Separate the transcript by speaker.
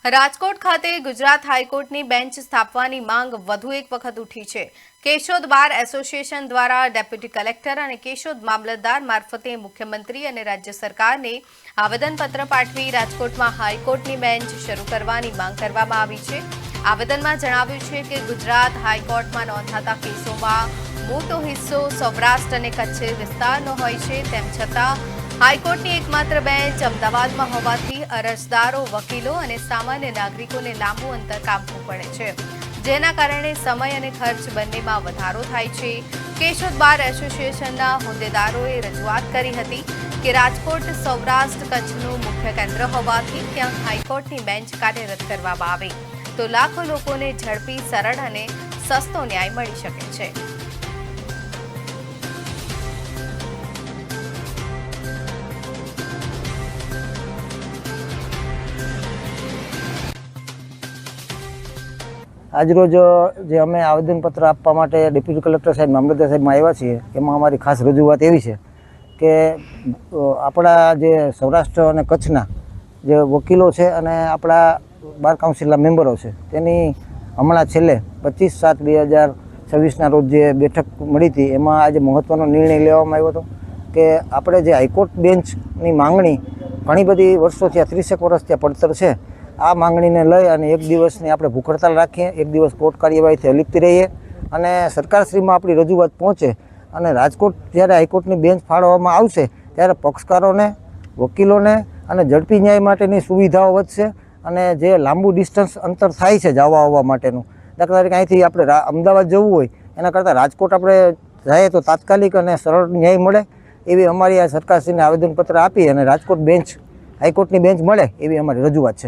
Speaker 1: રાજકોટ ખાતે ગુજરાત હાઈકોર્ટની બેન્ચ સ્થાપવાની માંગ વધુ એક વખત ઉઠી છે। કેશોદ બાર એસોસિએશન દ્વારા ડેપ્યુટી કલેક્ટર અને કેશોદ મામલતદાર મારફતે મુખ્યમંત્રી અને રાજ્ય સરકારને આવેદનપત્ર પાઠવી રાજકોટમાં હાઈકોર્ટની બેન્ચ શરૂ કરવાની માંગ કરવામાં આવી છે। આવેદનમાં જણાવ્યું છે કે ગુજરાત હાઈકોર્ટમાં નોંધાતા કેસોમાં મોટો હિસ્સો સૌરાષ્ટ્ર અને કચ્છ વિસ્તારનો હોય છે, તેમ છતાં હાઈકોર્ટની એકમાત્ર બેન્ચ અમદાવાદમાં હોવાથી અરજદારો, વકીલો અને સામાન્ય નાગરિકોને લાંબુ અંતર કાપવું પડે છે, જેના કારણે સમય અને ખર્ચ બંનેમાં વધારો થાય છે। કેશોદ બાર એસોસિએશનના હોદ્દેદારોએ રજૂઆત કરી હતી કે રાજકોટ સૌરાષ્ટ્ર કચ્છનું મુખ્ય કેન્દ્ર હોવાથી ત્યાં હાઈકોર્ટની બેન્ચ કાર્યરત કરવામાં આવે તો લાખો લોકોને ઝડપી, સરળ અને સસ્તો ન્યાય મળી શકે છે।
Speaker 2: આજરોજ જે અમે આવેદનપત્ર આપવા માટે ડેપ્યુટી કલેક્ટર સાહેબ, મામલતદાર સાહેબમાં આવ્યા છીએ, એમાં અમારી ખાસ રજૂઆત એવી છે કે આપણા જે સૌરાષ્ટ્ર અને કચ્છના જે વકીલો છે અને આપણા બાર કાઉન્સિલના મેમ્બરો છે, તેની હમણાં છેલ્લે 25/7/2026ના રોજ જે બેઠક મળી હતી, એમાં આજે મહત્ત્વનો નિર્ણય લેવામાં આવ્યો હતો કે આપણે જે હાઈકોર્ટ બેન્ચની માંગણી ઘણી બધી વર્ષોથી, આ 30 વર્ષથી પડતર છે, આ માંગણીને લઈ અને એક દિવસની આપણે ભૂખ હડતાલ રાખીએ, એક દિવસ કોર્ટ કાર્યવાહીથી અલિપ્ત રહીએ અને સરકારશ્રીમાં આપણી રજૂઆત પહોંચે અને રાજકોટ જ્યારે હાઈકોર્ટની બેન્ચ ફાળવવામાં આવશે ત્યારે પક્ષકારોને, વકીલોને અને ઝડપી ન્યાય માટેની સુવિધાઓ વધશે અને જે લાંબુ ડિસ્ટન્સ અંતર થાય છે જવા આવવા માટેનું, દાખલા તરીકે અહીંથી આપણે અમદાવાદ જવું હોય એના કરતાં રાજકોટ આપણે જઈએ તો તાત્કાલિક અને સરળ ન્યાય મળે એવી અમારી આ સરકારશ્રીને આવેદનપત્ર આપી અને રાજકોટ બેન્ચ, હાઈકોર્ટની બેન્ચ મળે એવી અમારી રજૂઆત છે।